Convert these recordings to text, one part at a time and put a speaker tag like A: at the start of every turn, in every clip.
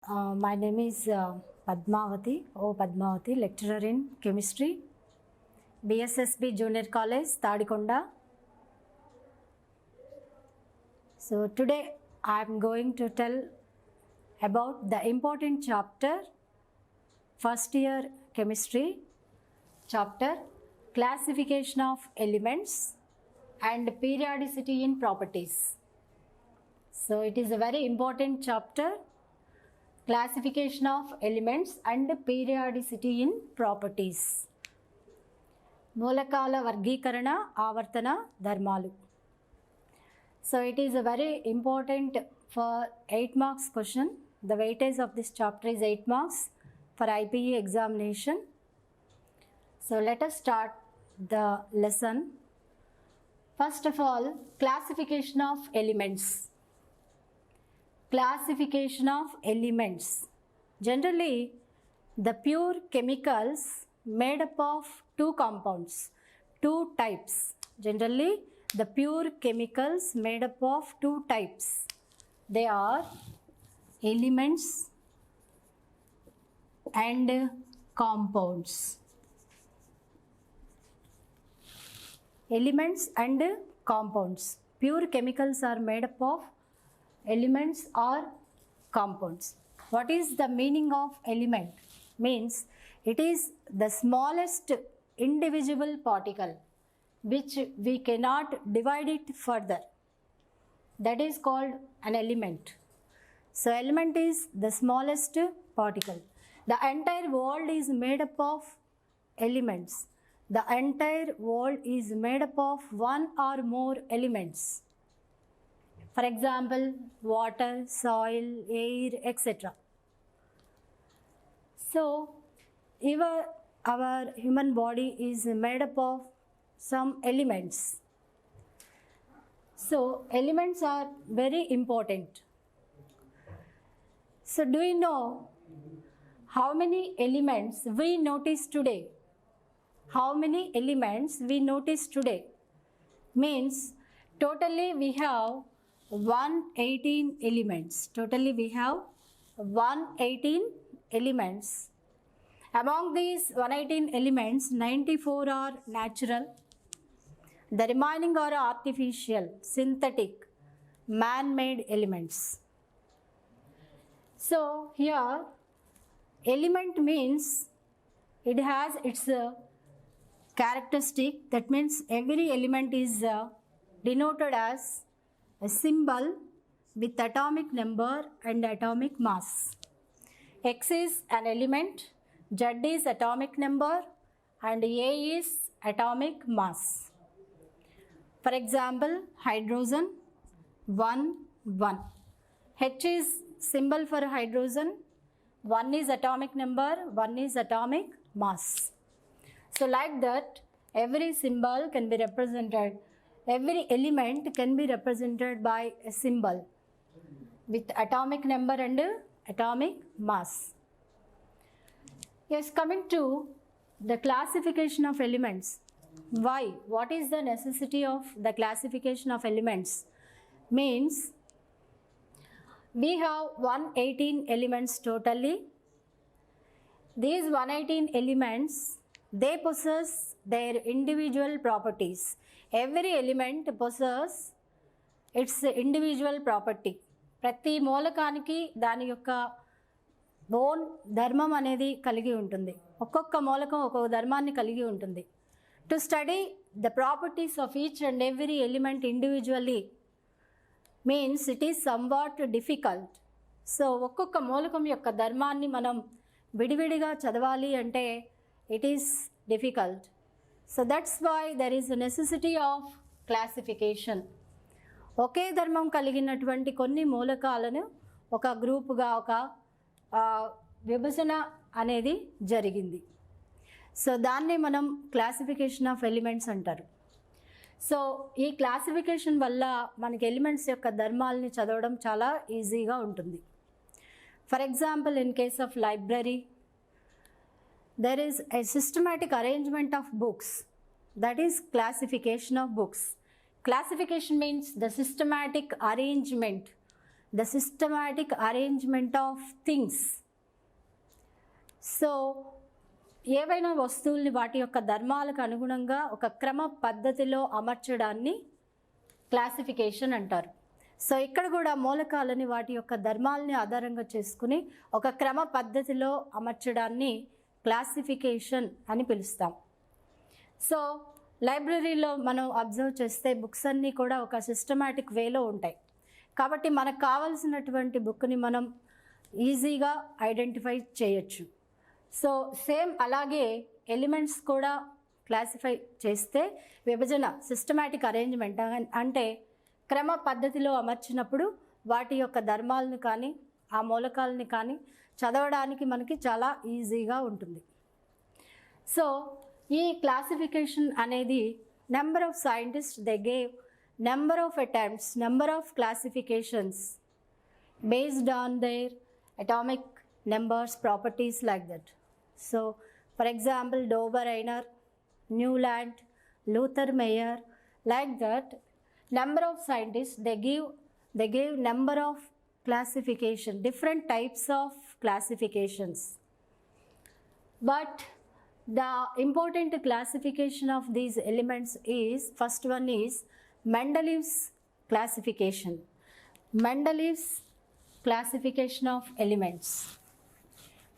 A: My name is Padmavati, lecturer in chemistry, BSSB Junior College, Tadikonda. So today I am going to tell about the important chapter, first year chemistry, chapter classification of elements and periodicity in properties. So it is a very important chapter, classification of elements and periodicity in properties. మూలకాల వర్గీకరణ ఆవర్తన ధర్మాలు. So it is a very important for 8 marks question. The weightage of this chapter is 8 marks for IPE examination. So let us start the lesson. First of all, classification of elements. Classification of elements. Generally, the pure chemicals made up of two compounds, two types. Generally, the pure chemicals made up of two types. They are elements and compounds. Elements and compounds. Pure chemicals are made up of elements or compounds. What is the meaning of element? Means it is the smallest indivisible particle which we cannot divide it further. That is called an element. So element is the smallest particle. The entire world is made up of elements. The entire world is made up of one or more elements. For example, water, soil, air, etc. So, our human body is made up of some elements. So, elements are very important. So, do you know how many elements we notice today? How many elements we notice today? Means, totally we have 118 elements. Totally we have 118 elements. Among these 118 elements, 94 are natural. The remaining are artificial, synthetic, man-made elements. So here, element means it has its characteristic. That means every element is denoted as a symbol with atomic number and atomic mass. X is an element, Z is atomic number and A is atomic mass. For example, hydrogen 1, 1. H is symbol for hydrogen, 1 is atomic number, 1 is atomic mass. So like that, every symbol can be represented. Every element can be represented by a symbol with atomic number and atomic mass. Yes, coming to the classification of elements. Why? What is the necessity of the classification of elements? Means we have 118 elements totally. These 118 elements, they possess their individual properties. Every element possesses its individual property. ప్రతి మూలకానికి దాని యొక్క own ధర్మం అనేది కలిగి ఉంటుంది. ఒక్కొక్క మూలకం ఒక్కొక్క ధర్మాన్ని కలిగి ఉంటుంది. To study the properties of each and every element individually means it is somewhat difficult. So ఒక్కొక్క మూలకం యొక్క ధర్మాన్ని మనం విడివిడిగా చదవాలి అంటే it is difficult. So that's why there is a necessity of classification. ఒకే ధర్మం కలిగినటువంటి కొన్ని మూలకాలను ఒక గ్రూపుగా ఒక విభజన అనేది జరిగింది. సో దాన్ని మనం క్లాసిఫికేషన్ ఆఫ్ ఎలిమెంట్స్ అంటారు. సో ఈ క్లాసిఫికేషన్ వల్ల మనకి ఎలిమెంట్స్ యొక్క ధర్మాలని చదవడం చాలా ఈజీగా ఉంటుంది. For example, in case of library, there is a systematic arrangement of books. That is classification of books. Classification means the systematic arrangement the systematic arrangement of things. So ఏవైనా వస్తువుల్ని వాటి యొక్క ధర్మాలకు అనుగుణంగా ఒక క్రమ పద్ధతిలో అమర్చడాన్ని క్లాసిఫికేషన్ అంటారు. సో ఇక్కడ కూడా మూలకాలని వాటి యొక్క ధర్మాలని ఆధారంగా చేసుకుని ఒక క్రమ పద్ధతిలో అమర్చడాన్ని క్లాసిఫికేషన్ అని పిలుస్తాం. సో లైబ్రరీలో మనం అబ్జర్వ్ చేస్తే బుక్స్ అన్నీ కూడా ఒక సిస్టమాటిక్ వేలో ఉంటాయి. కాబట్టి మనకు కావాల్సినటువంటి బుక్ని మనం ఈజీగా ఐడెంటిఫై చేయొచ్చు. సో సేమ్ అలాగే ఎలిమెంట్స్ కూడా క్లాసిఫై చేస్తే విభజన సిస్టమాటిక్ అరేంజ్మెంట్ అంటే క్రమ పద్ధతిలో అమర్చినప్పుడు వాటి యొక్క ధర్మాలను కానీ ఆ మూలకాలని కానీ చదవడానికి మనకి చాలా ఈజీగా ఉంటుంది. సో ఈ క్లాసిఫికేషన్ అనేది number of scientist they gave number of attempts, number of classifications based on their atomic numbers, properties like that. So for example, Dobereiner, Newland, Luther Meyer, like that, number of scientists they gave number of classification, different types of classifications. But the important classification of these elements is, first one is Mendels classification. Mendels classification of elements.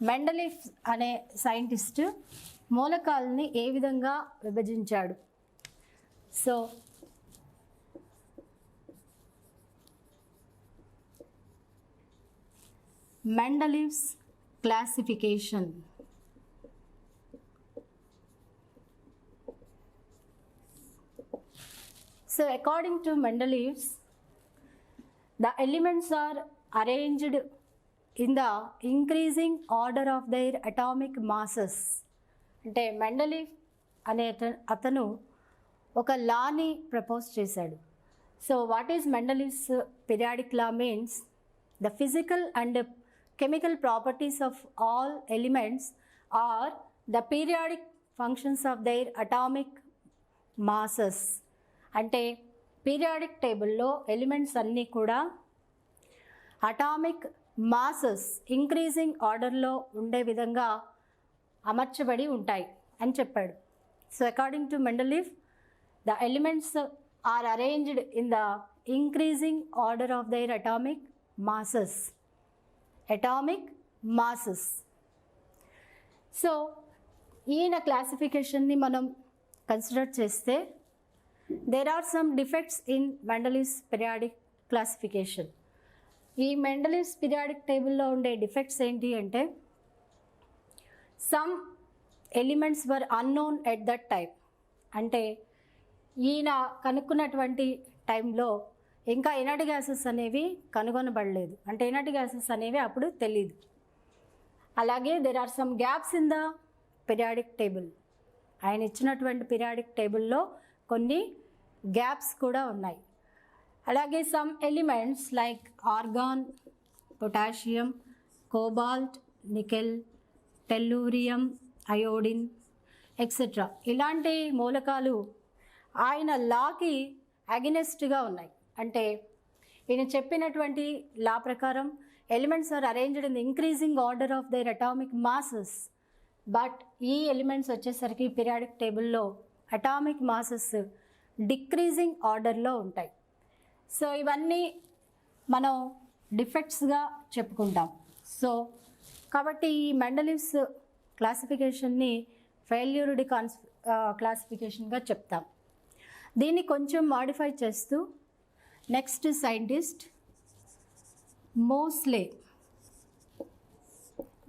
A: Mendeleev అనే scientist మూలకాలని ఏ విధంగా విభజించాడు? So Mendeleev's classification. So according to Mendeleev's, the elements are arranged in the increasing order of their atomic masses. అంటే Mendeleev అనే అతను ఒక లాని ప్రపోజ్ చేశాడు. So what is Mendeleev's periodic law means the physical and chemical properties of all elements are the periodic functions of their atomic masses. అంటే periodic టేబుల్లో elements అన్నీ కూడా అటామిక్ మాసెస్ ఇంక్రీజింగ్ ఆర్డర్లో ఉండే విధంగా అమర్చబడి ఉంటాయి అని చెప్పాడు. So according to Mendeleev, the elements are arranged in the increasing order of their atomic masses. Atomic masses. So ఈయన క్లాసిఫికేషన్ని మనం కన్సిడర్ చేస్తే there are some defects in Mendeleev's periodic classification. ఈ మెండలీవ్స్ పీరియాడిక్ టేబుల్లో ఉండే డిఫెక్ట్స్ ఏంటి అంటే, some elements were unknown at that time. అంటే ఈయన కనుక్కున్నటువంటి టైంలో ఇంకా ఇనర్ట్ గ్యాసెస్ అనేవి కనుగొనబడలేదు. అంటే ఇనర్ట్ గ్యాసెస్ అనేవి అప్పుడు తెలియదు. అలాగే there are some gaps in the periodic table. ఆయన ఇచ్చినటువంటి పీరియాడిక్ టేబుల్లో కొన్ని గ్యాప్స్ కూడా ఉన్నాయి. అలాగే some elements like argon, potassium, cobalt, nickel, tellurium, iodine etcetera ఇలాంటి మూలకాలు ఆయన లాకి అగెనిస్ట్గా ఉన్నాయి. అంటే ఈయన చెప్పినటువంటి లా ప్రకారం elements are arranged in the increasing order of their atomic masses. But ఈ ఎలిమెంట్స్ వచ్చేసరికి పీరియాడిక్ టేబుల్లో అటామిక్ మాసెస్ డిక్రీజింగ్ ఆర్డర్లో ఉంటాయి. సో ఇవన్నీ మనం డిఫెక్ట్స్గా చెప్పుకుంటాం. సో కాబట్టి ఈ మెండలీవ్స్ క్లాసిఫికేషన్ని ఫెయిల్యూర్డ్ క్లాసిఫికేషన్గా చెప్తాం. దీన్ని కొంచెం మాడిఫై చేస్తూ next scientist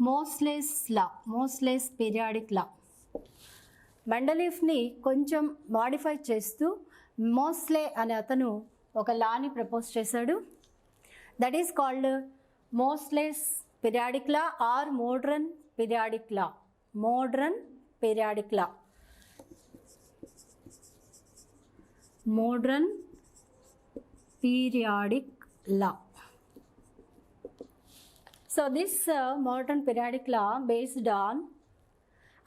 A: Moseley's periodic law. మెండలీవ్ని కొంచెం మాడిఫై చేస్తూ మోస్లే అనే అతను ఒక లాని ప్రపోజ్ చేశాడు. That is called Moseley's periodic law or modern periodic law. Modern periodic law. Modern periodic law. So this modern periodic law based on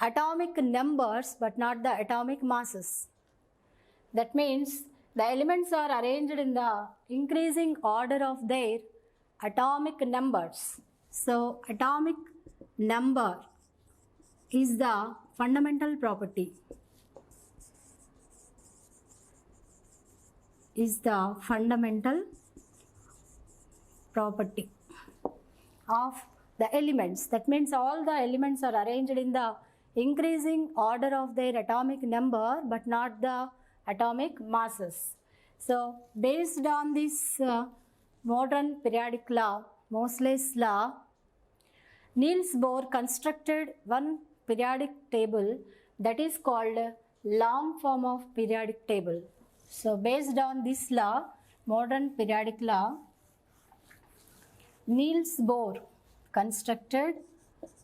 A: atomic numbers but not the atomic masses. That means the elements are arranged in the increasing order of their atomic numbers. So atomic number is the fundamental property. Is the fundamental property of the elements. That means all the elements are arranged in the increasing order of their atomic number but not the atomic masses. So based on this modern periodic law, Moseley's law, Niels Bohr constructed one periodic table that is called long form of periodic table. So based on this law, modern periodic law, Niels Bohr constructed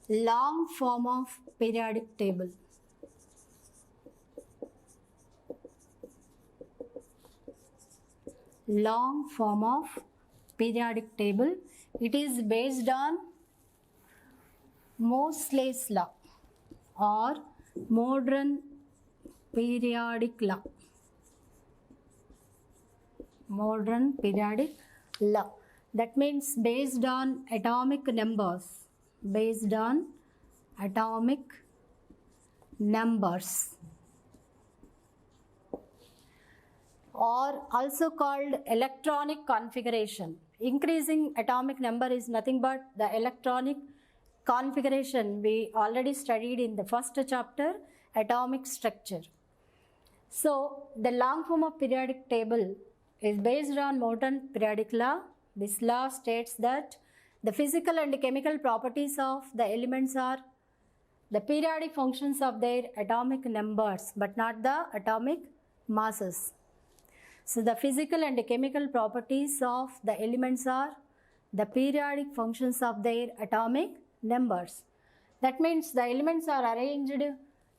A: long form of periodic table. Long form of periodic table. It is based on Moseley's law or modern periodic law. Modern periodic law. That means based on atomic numbers. Based on atomic numbers. Or also called electronic configuration. Increasing atomic number is nothing but the electronic configuration we already studied in the first chapter, atomic structure. So the long form of periodic table is based on modern periodic law. This law states that the physical and chemical properties of the elements are the periodic functions of their atomic numbers but not the atomic masses. So the physical and chemical properties of the elements are the periodic functions of their atomic numbers. That means the elements are arranged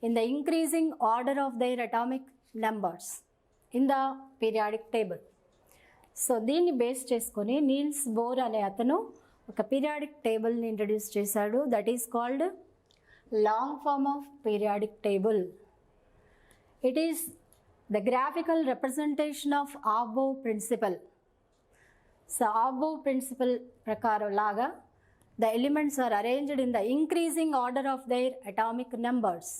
A: in the increasing order of their atomic numbers in the periodic table. So దీన్ని base చేసుకొని Niels Bohr అనే అతను ఒక periodic టేబుల్ని introduce చేశాడు. That is called long form of periodic table. It is the graphical representation of above principle. So above principle ప్రకారం లాగా the elements are arranged in the increasing order of their atomic numbers.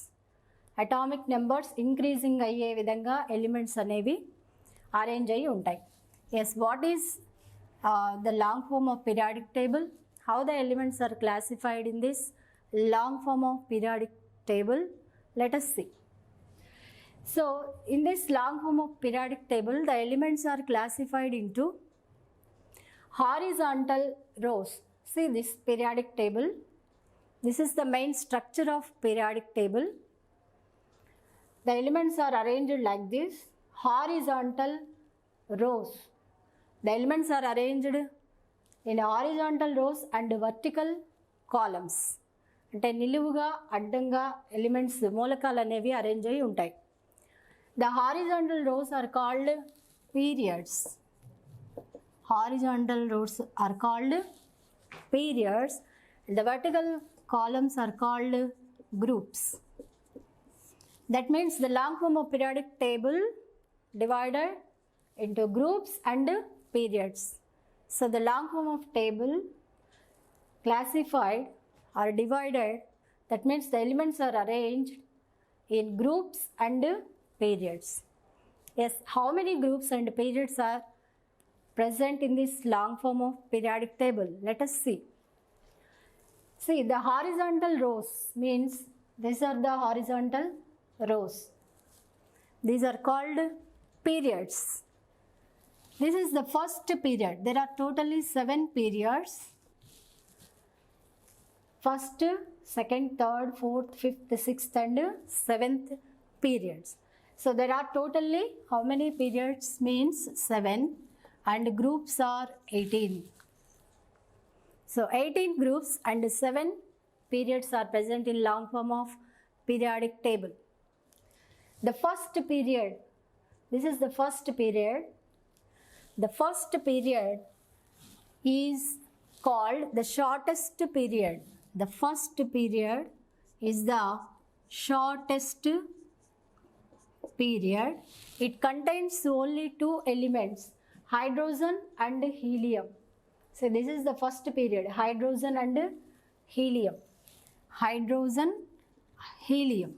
A: Atomic numbers increasing అయ్యే విధంగా elements అనేవి arrange అయ్యి ఉంటాయి. Yes, what is the long form of periodic table? How the elements are classified in this long form of periodic table? Let us see. So, in this long form of periodic table, the elements are classified into horizontal rows. See this periodic table. This is the main structure of periodic table. The elements are arranged like this, horizontal rows. The elements are arranged in horizontal rows and vertical columns. అంటే నిలువుగా అడ్డంగా elements మూలకాలు అనేవి arrange అయి ఉంటాయి. The horizontal rows are called periods. Horizontal rows are called periods. The vertical columns are called groups. That means the long form of periodic table divided into groups and periods. So the long form of table classified or divided, that means the elements are arranged in groups and periods. Yes, how many groups and periods are present in this long form of periodic table? Let us see. See, the horizontal rows means these are the horizontal rows. These are called periods. This is the first period. There are totally 7 periods. First, second, third, fourth, fifth, sixth and 7th periods. So there are totally how many periods? Means 7 and groups are 18. So 18 groups and 7 periods are present in long form of periodic table. The first period, this is the first period. The first period is called the shortest period. The first period is the shortest period. It contains only 2 elements, hydrogen and helium. So this is the first period, hydrogen and helium. Hydrogen, helium.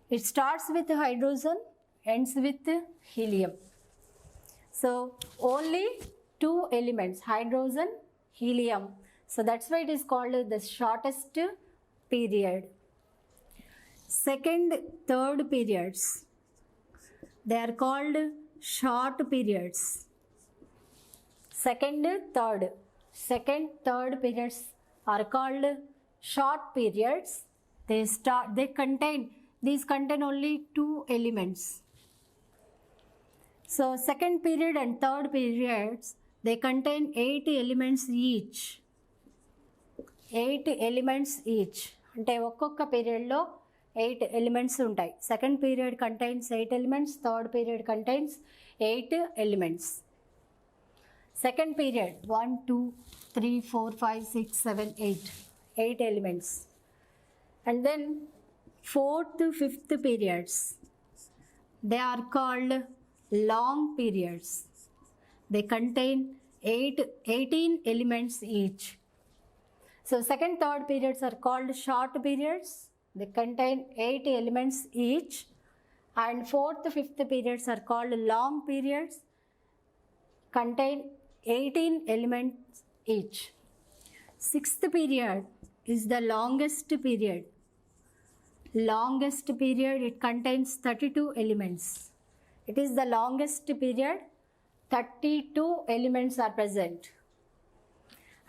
A: It starts with hydrogen, ends with helium. So only two elements, hydrogen, helium. So that's why it is called the shortest period. Second, third periods, they are called short periods. Second, third periods are called short periods. These contain only two elements. So second period and third periods, they contain 8 elements each. 8 elements each. అంటే ఒక్కొక్క పీరియడ్లో 8 elements ఉంటాయి. Second period contains 8 elements, third period contains 8 elements. Second period 1, 2, 3, 4, 5, 6, 7, 8 elements. And then fourth, fifth periods, they are called long periods. They contain 18 elements each. So second, third periods are called short periods. They contain 8 elements each. And fourth, fifth periods are called long periods. Contain 18 elements each. Sixth period is the longest period. Longest period, it contains 32 elements. It is the longest period, 32 elements are present.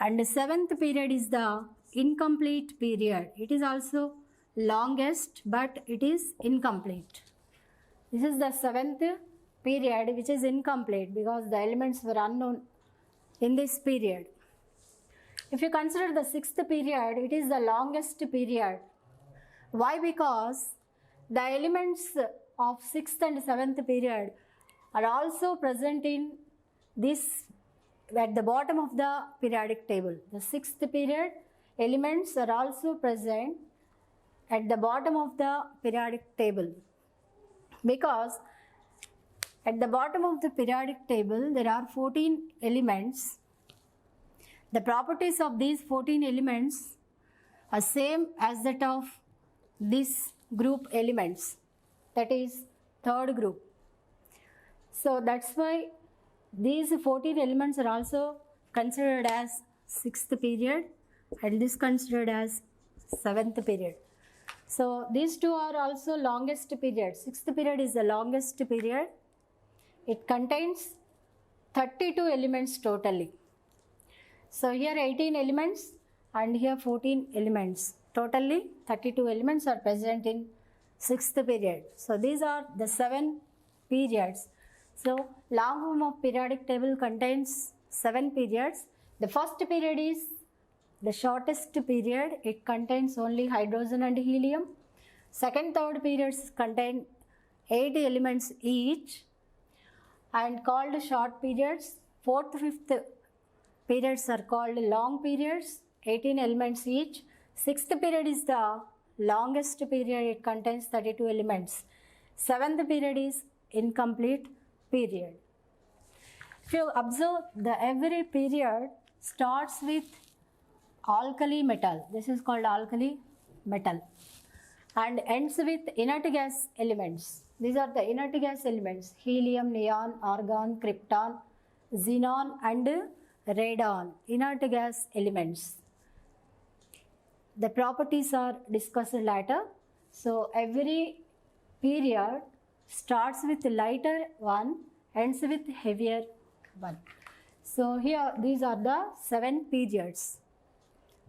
A: And the seventh period is the incomplete period. It is also longest, but it is incomplete. This is the seventh period which is incomplete because the elements were unknown in this period. If you consider the sixth period, it is the longest period. Why? Because the elements of sixth and seventh period are also present in this at the bottom of the periodic table. The sixth period elements are also present at the bottom of the periodic table because at the bottom of the periodic table there are 14 elements. The properties of these 14 elements are same as that of this group elements, that is third group. So that's why these 14 elements are also considered as sixth period and this considered as seventh period. So these two are also longest period. Sixth period is the longest period. It contains 32 elements totally. So here 18 elements and here 14 elements. Totally 32 elements are present in sixth period. So these are the 7 periods. So long form of periodic table contains 7 periods. The first period is the shortest period. It contains only hydrogen and helium. Second, third periods contain 8 elements each and called short periods. Fourth, fifth periods are called long periods, 18 elements each. Sixth period is the longest period, it contains 32 elements. Seventh period is incomplete period. If you observe, every period starts with alkali metal, this is called alkali metal, and ends with inert gas elements. These are the inert gas elements: helium, neon, argon, krypton, xenon and radon, inert gas elements. The properties are discussed later. So every period starts with lighter one, ends with heavier one. So here these are the 7 periods.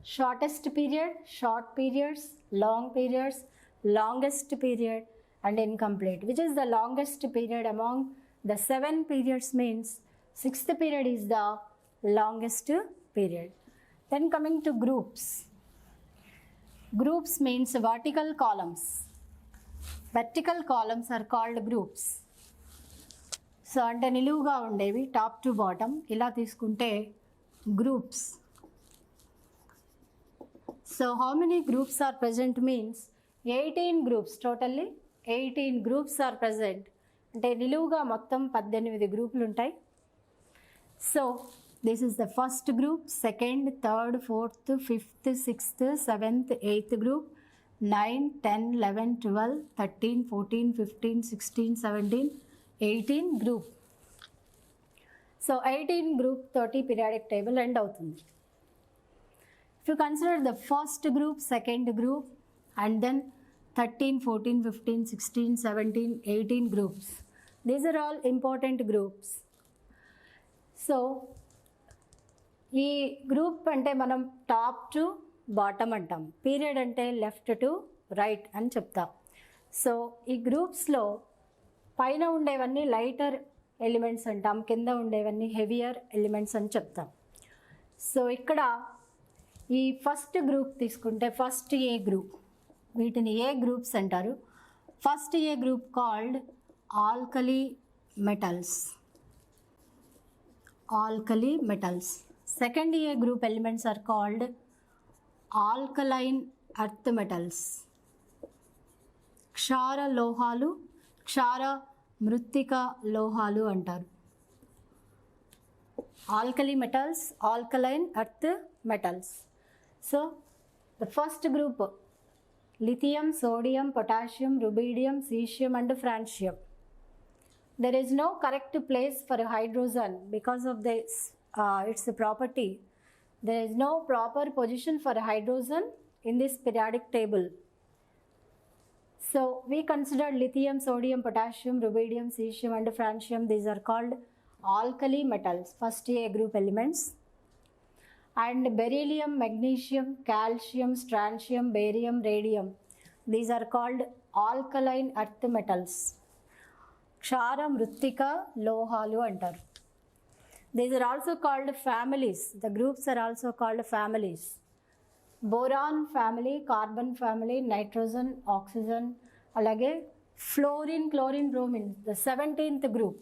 A: Shortest period, short periods, long periods, longest period and incomplete. Which is the longest period among the 7 periods means sixth period is the longest period. Then coming to groups. Groups means vertical columns. Vertical columns are called groups. So అంటే నిలువుగా ఉండేవి top to bottom ఇలా తీసుకుంటే groups. So how many groups are present means 18 groups, totally 18 groups are present. అంటే నిలువుగా మొత్తం 18 గ్రూపులు ఉంటాయి. So This is the first group, second, third, fourth, fifth, sixth, seventh, eighth group, 9, 10, 11, 12, 13, 14, 15, 16, 17, 18 group. So 18 group 30 periodic table end అవుతుంది. If you consider the first group, second group, and then 13, 14, 15, 16, 17, 18 groups. These are all important groups. So, ఈ group అంటే మనం top to bottom అంటాం, period అంటే left to right అని చెప్తాం. So ఈ గ్రూప్స్లో పైన ఉండేవన్నీ లైటర్ ఎలిమెంట్స్ అంటాం, కింద ఉండేవన్నీ హెవియర్ ఎలిమెంట్స్ అని చెప్తాం. సో ఇక్కడ ఈ ఫస్ట్ గ్రూప్ తీసుకుంటే ఫస్ట్ ఏ గ్రూప్, వీటిని ఏ గ్రూప్స్ అంటారు. First A group called alkali metals. Alkali metals. Second A group elements are called alkaline earth metals. క్షార లోహాలు, క్షార మృత్తిక లోహాలు అంటారు. Alkali metals, alkaline earth metals. So the first group lithium, sodium, potassium, rubidium, cesium and francium. There is no correct place for a hydrogen because of this its property. There is no proper position for a hydrogen in this periodic table. So we consider lithium, sodium, potassium, rubidium, cesium and francium. These are called alkali metals, first A group elements. And beryllium, magnesium, calcium, strontium, barium, radium. These are called alkaline earth metals. Kshara, mrittika, lohalu antaru. These are also called families. The groups are also called families. Boron family, carbon family, nitrogen, oxygen, alage fluorine, chlorine, bromine. The 17th group.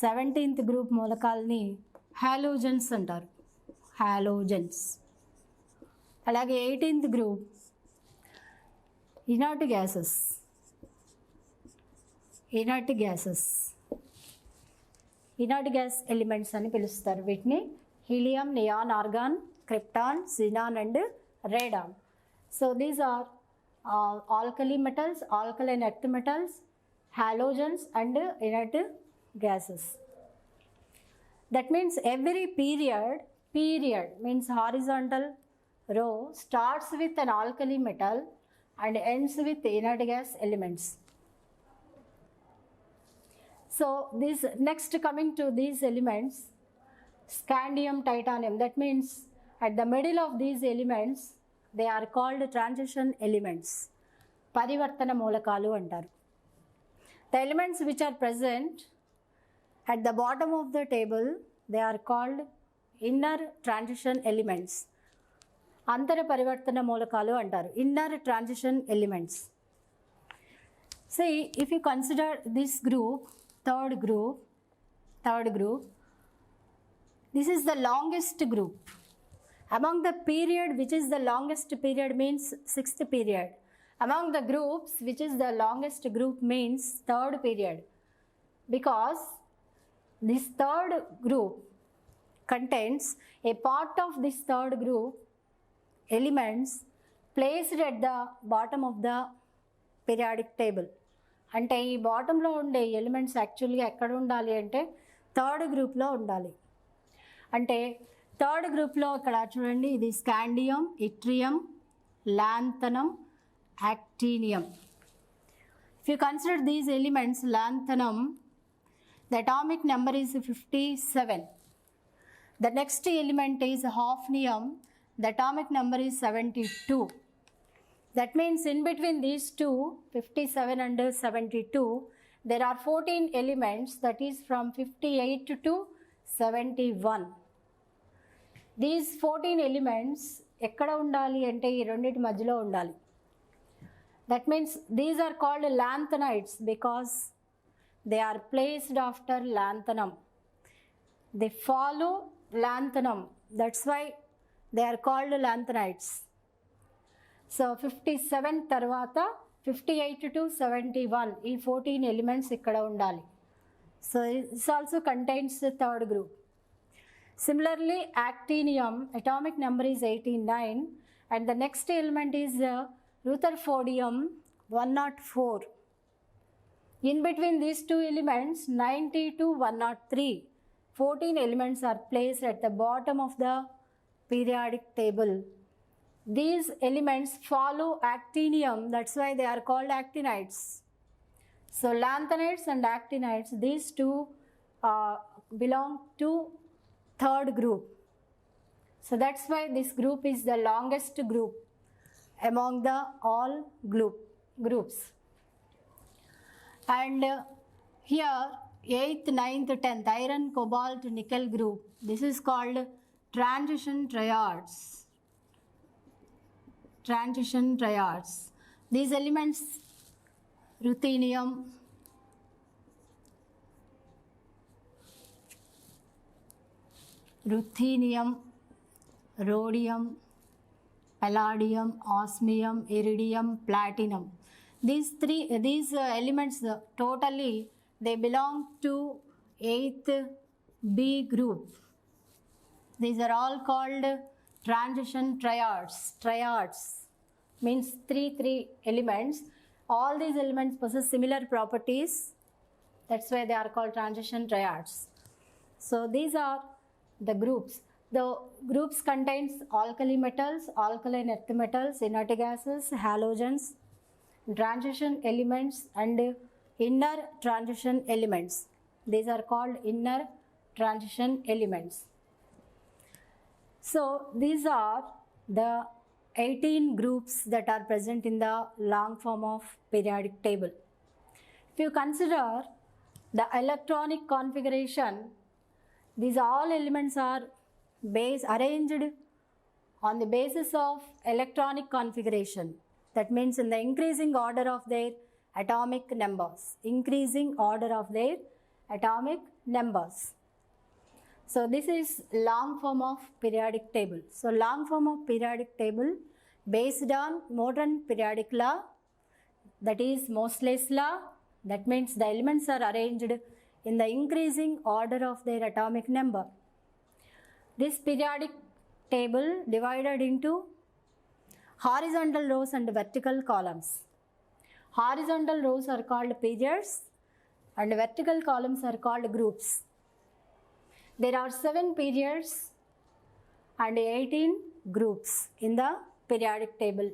A: 17th group మూలకాలని halogens అంటారు. halogens. అలాగే 18th group inert gases. Inert gases, inert gas elements అని పిలుస్తారు. వీటిని helium, neon, argon, krypton, xenon and radon. So these are alkali metals, alkaline earth metals, halogens and inert gases. That means every period means horizontal row starts with an alkali metal and ends with inert gas elements. So this next coming to these elements, scandium, titanium, that means at the middle of these elements they are called transition elements. Parivartana మూలకాలు అంటారు. The elements which are present at the bottom of the table, they are called inner transition elements. Antara parivartana మూలకాలు అంటారు, inner transition elements. See, if you consider this group, third group, this is the longest group. Among the period, which is the longest period means sixth period. Among the groups, which is the longest group means third period. Because this third group contains a part of this third group elements placed at the bottom of the periodic table. అంటే ఈ బాటంలో ఉండే elements యాక్చువల్గా ఎక్కడ ఉండాలి అంటే third గ్రూప్లో ఉండాలి. అంటే థర్డ్ గ్రూప్లో ఇక్కడ చూడండి, ఇది scandium, yttrium, లాంథనం, actinium. If you consider these elements, lanthanum, the atomic number is 57. The next element is hafnium, the atomic number is 72. That means in between these two, 57 and 72, there are 14 elements, that is from 58 to 71. These 14 elements ఎక్కడ ఉండాలి అంటే ఈ రెండింటి మధ్యలో ఉండాలి. That means these are called lanthanides because they are placed after lanthanum. They follow lanthanum. That's why they are called lanthanides. So 57 తర్వాత 58 to 71 ఈ 14 elements ఇక్కడ ఉండాలి. So this also contains the third group. Similarly, actinium, atomic number is 89, and the next element is rutherfordium 104. In between these two elements, 90 to 103, 14 elements are placed at the bottom of the periodic table. These elements follow actinium, that's why they are called actinides. So lanthanides and actinides, these two belong to third group. So that's why this group is the longest group among the all groups. And here 8th, 9th, 10th, iron, cobalt, nickel group, this is called transition triads. Transition triads. These elements, ruthenium, rhodium, palladium, osmium, iridium, platinum. These elements totally they belong to 8th B group. These are all called transition triads. Triads means three elements. All these elements possess similar properties. That's why they are called transition triads. So these are the groups. The groups contains alkali metals, alkaline earth metals, inert gases, halogens, transition elements and inner transition elements. These are called inner transition elements. So these are the 18 groups that are present in the long form of periodic table. If you consider the electronic configuration, these all elements are arranged on the basis of electronic configuration. That means in the increasing order of their atomic numbers. Increasing order of their atomic numbers. So this is long form of periodic table. So long form of periodic table based on modern periodic law, that is Moseley's law. That means the elements are arranged in the increasing order of their atomic number. This periodic table divided into horizontal rows and vertical columns. Horizontal rows are called periods and vertical columns are called groups. There are 7 periods and 18 groups in the periodic table.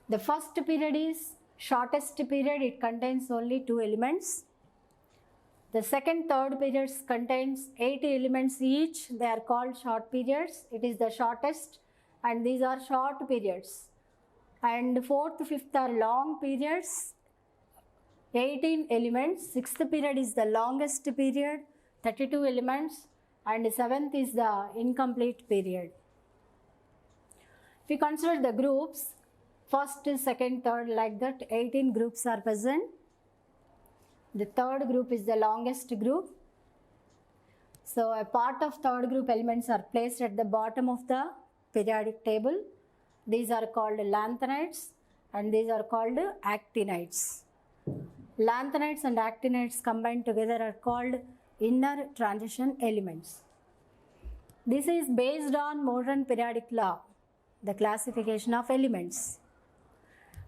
A: The first period is shortest period, it contains only 2 elements. The second, third periods contains 80 elements each, they are called short periods, it is the shortest and these are short periods. And fourth, fifth are long periods, 18 elements. Sixth period is the longest period, 32 elements, and seventh is the incomplete period. If we consider the groups, first, second, third, like that, 18 groups are present. The third group is the longest group. So a part of third group elements are placed at the bottom of the periodic table. These are called lanthanides and these are called actinides. Lanthanides and actinides combined together are called inner transition elements. This is based on modern periodic law, the classification of elements.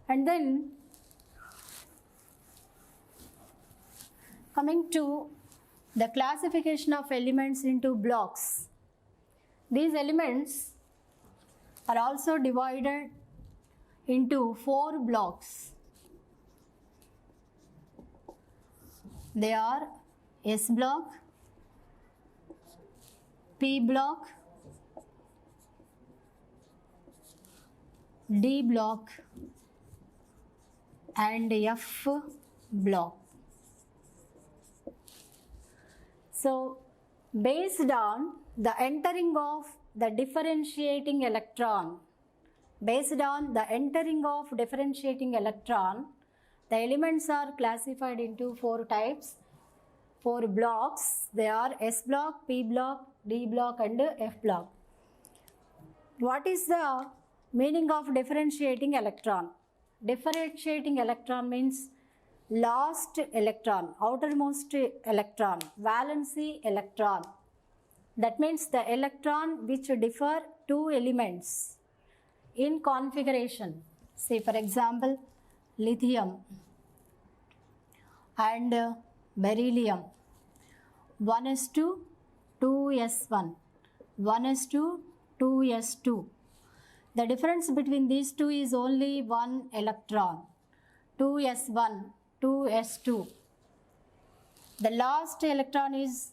A: And then coming to the classification of elements into blocks. These elements are also divided into 4 blocks. They are S block, P block, D block and F block. So based on the entering of the differentiating electron, the elements are classified into 4 types, 4 blocks. They are S block, P block, D block and F block. What is the meaning of differentiating electron? Differentiating electron means last electron, outermost electron, valency electron. That means the electron which differ two elements in configuration. Say for example, lithium and beryllium, 1s2, 2s1, 1s2, 2s2. The difference between these two is only one electron, 2s1, 2s2. The last electron is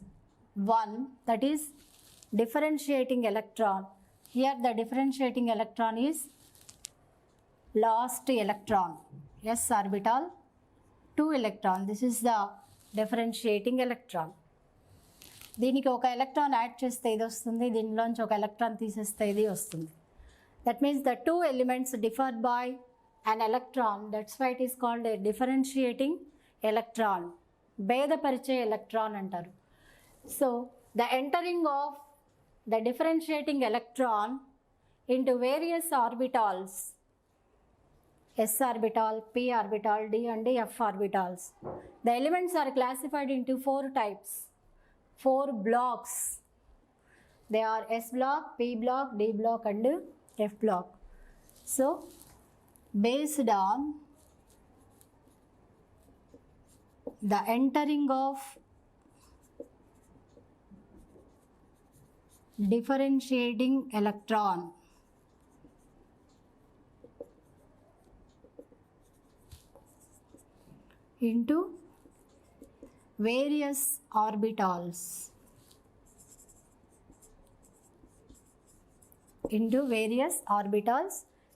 A: 1, that is differentiating electron. Here the differentiating electron is last electron, s orbital, 2 electron. This is the differentiating electron. దీనికి ఒక electron add చేస్తే ఇది వస్తుంది, దీనిలోంచి ఒక electron తీసేస్తే ఇది వస్తుంది. That means the two elements differ by an electron. That's why it is called a differentiating electron. భేదపరిచే ఎలక్ట్రాన్ అంటారు. So the entering of the differentiating electron into various orbitals, s orbital, p orbital, d and f orbitals. The elements are classified into 4 types, 4 blocks. They are s block, p block, d block and f block. So based on the entering of differentiating electron into various orbitals,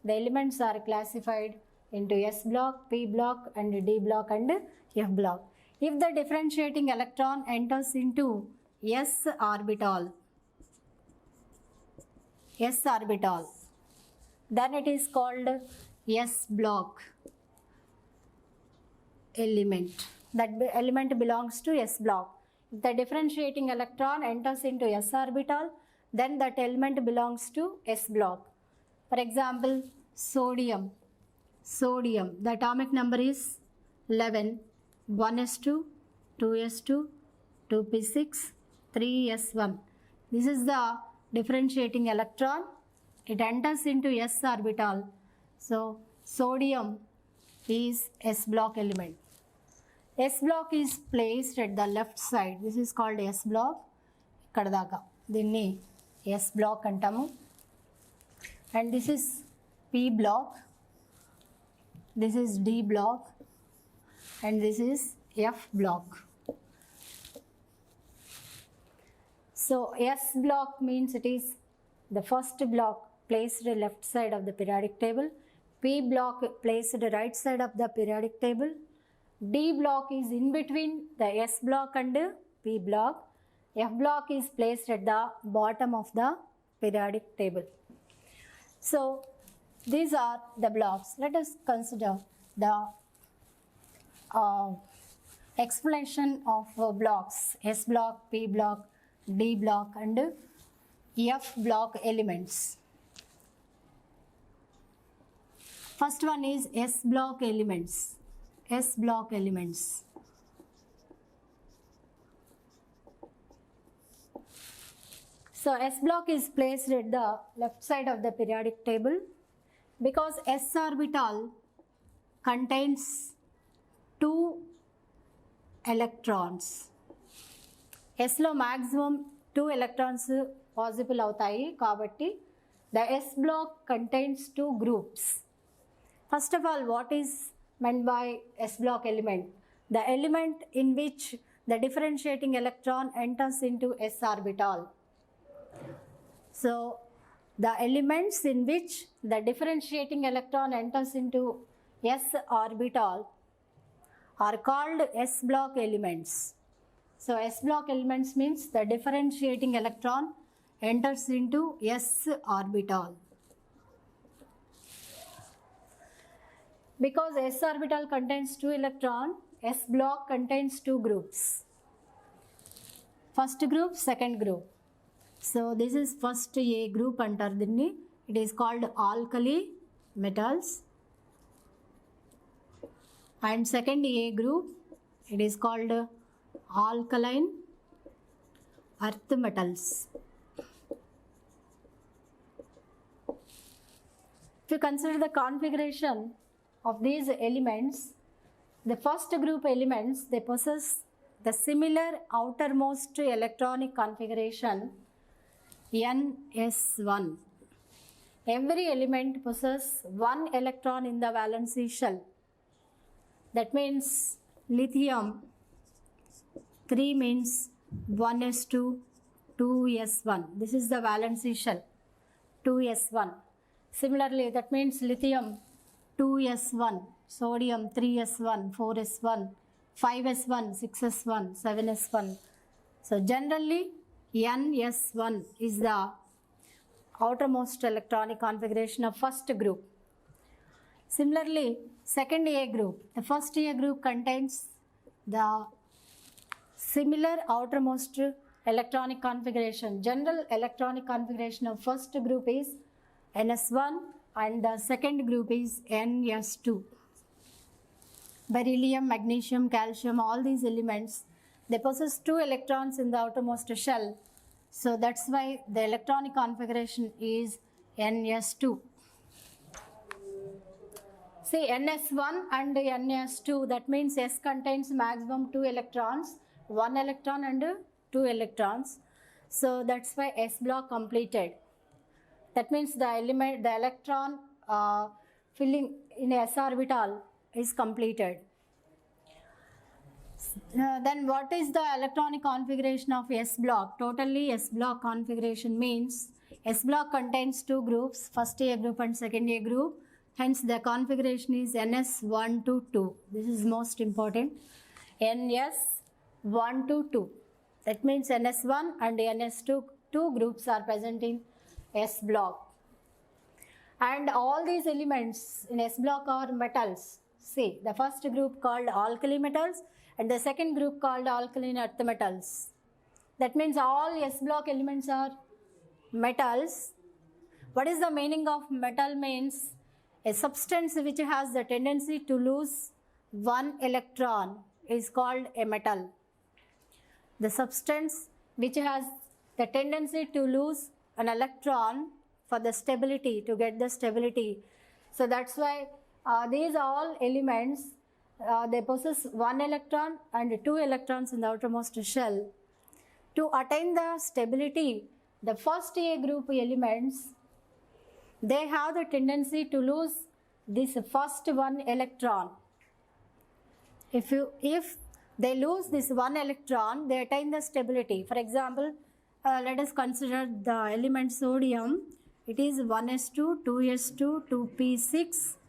A: the elements are classified into s block, p block and d block and f block. If the differentiating electron enters into s orbital, then it is called s block element. That element belongs to s block. If the differentiating electron enters into s orbital, then that element belongs to s block. For example, sodium, the atomic number is 11, 1s2, 2s2, 2p6, 3s1. This is the differentiating electron. It enters into s orbital. So sodium is s block element. S block is placed at the left side. This is called S block. ikkada daaka దీన్ని S block అంటాము. And this is P block. This is D block. And this is F block. So S block means it is the first block placed left side of the periodic table. P block placed right side of the periodic table. D block is in between the S block and P block. F block is placed at the bottom of the periodic table. So these are the blocks. Let us consider the explanation of blocks, S block, P block, D block and F block elements. First one is S block elements. So S block is placed at the left side of the periodic table because S orbital contains 2 electrons. S lo maximum 2 electrons possible avutayi kabatti the S block contains 2 groups. First of all, what is meant by S block element? The element in which the differentiating electron enters into S orbital. So the elements in which the differentiating electron enters into S orbital are called S block elements. So S block elements means the differentiating electron enters into S orbital. Because S orbital contains 2 electrons, S block contains 2 groups. First group, second group. So this is first A group antaru dinni. It is called alkali metals. And second A group, it is called alkaline earth metals. If you consider the configuration of these elements, the first group elements, they possess the similar outermost electronic configuration ns1. Every element possesses one electron in the valency shell. That means lithium 3 means 1s2, 2s1. This is the valency shell, 2s1. Similarly, that means lithium 2s1, sodium 3s1, 4s1, 5s1, 6s1, 7s1. So generally ns1 is the outermost electronic configuration of first group. Similarly, second A group. The first A group contains the similar outermost electronic configuration. General electronic configuration of first group is ns1 and the second group is ns2. Beryllium, magnesium, calcium, all these elements, they possess 2 electrons in the outermost shell. So that's why the electronic configuration is ns2. See, ns1 and ns2, that means S contains maximum 2 electrons, 1 electron and 2 electrons. So that's why S block completed. That means the electron filling in S orbital is completed. Then what is the electronic configuration of S block? Totally S block configuration means S block contains 2 groups, first A group and second A group. Hence the configuration is ns1 to 2. This is most important. ns1 to 2. That means ns1 and ns2 groups are present in S block. And all these elements in S block are metals. See, the first group called alkali metals and the second group called alkaline earth metals. That means all S block elements are metals. What is the meaning of metal? Means a substance which has the tendency to lose one electron is called a metal. The substance which has the tendency to lose an electron for the stability, to get the stability. So that's why these all elements, they possess 1 electron and 2 electrons in the outermost shell. To attain the stability, the first A group elements, they have the tendency to lose this first 1 electron. If they lose this 1 electron, they attain the stability. For example, let us consider the element sodium. It is 1s2, 2s2, 2p6,